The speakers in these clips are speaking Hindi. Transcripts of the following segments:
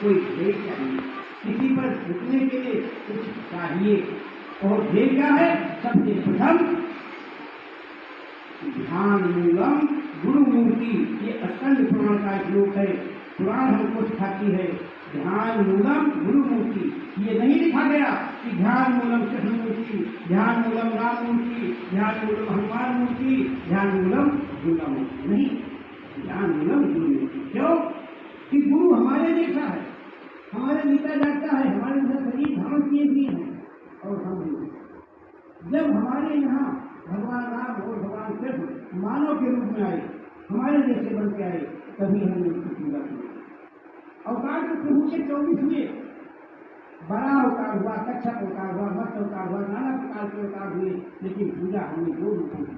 कोई ध्येय चाहिए, किसी पर झुकने के लिए कुछ चाहिए। और ध्येय क्या है? सबसे प्रथम ध्यान मूलम गुरु मूर्ति। ये स्कंद पुराण का श्लोक है। पुराण हमको सिखाती है ध्यान मूलम गुरु मूर्ति। ये नहीं लिखा गया कि ध्यान मूलम कृष्ण मूर्ति, ध्यान मूलम राम मूर्ति, ध्यान मूलम हनुमान मूर्ति, ध्यान मूलम दुर्गा मूर्ति। नहीं, ध्यान मूलम गुरु मूर्ति। क्यों? कि गुरु हमारे जैसा है, हमारे नीता जागता है, हमारे शरीर धारण किए हुए हैं और हम जब हमारे यहाँ भगवान राम और भगवान कृष्ण मानव के रूप में आए, हमारे जैसे बन के आए, तभी हमने उसकी पूजा की। अवतार तो प्रभु के 24 हुए। बड़ा अवतार हुआ, कच्छप अवतार हुआ, मत्स्य अवतार हुआ, नाना प्रकार के अवतार हुए, लेकिन पूजा हमने दो रूपों की।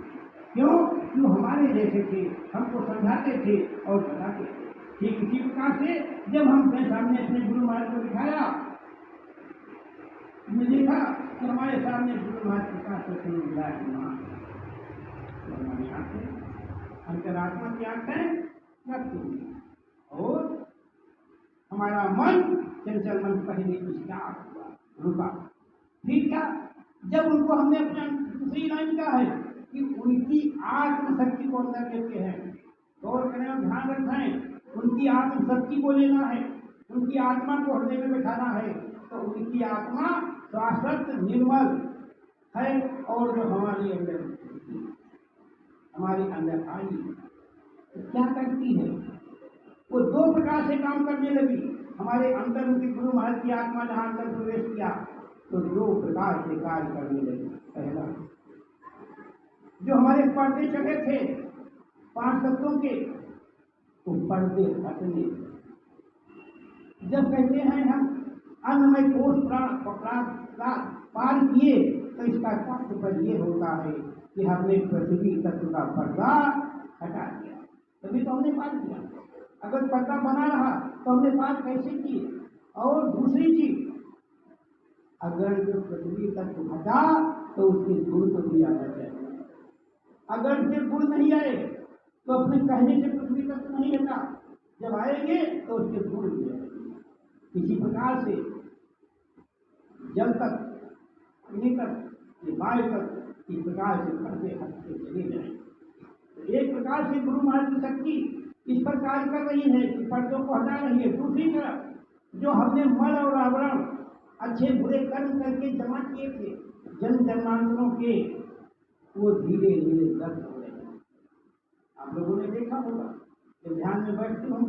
क्यों? जो हमारे जैसे थे, हमको समझाते थे और बताते थे। ठीक इसी प्रकार से जब हम अपने सामने अपने गुरु महाराज को दिखाया, हमने देखा कि हमारे सामने गुरु महाराज प्रकाश करते हुए विराजमान, तो हमारी आंखें, अंतरात्मा की आंखें रखती हुई और हमारा मन, चंचल मन पहले स्टार्ट हुआ, रुका। ठीक था। जब उनको हमने अपना दूसरी लाइन कहा है कि उनकी आत्मशक्ति को अंदर लेते हैं, गौर करें और ध्यान रखें, उनकी आत्मशक्ति को लेना है, उनकी आत्मा को हृदय में बैठाना है। तो उनकी आत्मा शाश्वत निर्मल है और जो हमारी अंदर आई तो क्या करती है? वो दो प्रकार से काम करने लगी। हमारे अंदर उनकी गुरु महाराज की आत्मा जहां अंदर प्रवेश किया तो दो प्रकार से कार्य करने लगी। पहला, जो हमारे पर्दे चढ़े थे 5 तत्वों के, तो पर्दे हटने। जब कहते हैं हम अन्नमय कोष पार किए, तो इसका तात्पर्य ये होता है कि हमने पृथ्वी तत्व का पर्दा हटा दिया, तभी तो हमने पार किया। अगर पर्दा बना रहा तो हमने पार कैसे किए? और दूसरी चीज, अगर जो पृथ्वी तत्व हटा तो उसके गुण तो भी आना चाहिए। अगर फिर गुण नहीं आए तो अपने कहने से पृथ्वी तत्व नहीं हटा, जब आएंगे तो उसके गुण भी आएंगे। इसी प्रकार से जल तक, अग्नि तक, वायु तक, इस प्रकार से पर्दे हटते चले जाएंगे। एक प्रकार से गुरु महाराज की शक्ति इस पर कार्य कर रही है कि पर्दों को हटा रही है। दूसरी तरफ जो हमने मल और आवरण अच्छे बुरे कर्म करके जमा किए थे जन्म जन्मांतरों के, वो धीरे धीरे दर्द हो रहे हैं। आप लोगों ने देखा होगा, जब ध्यान में बैठते होंगे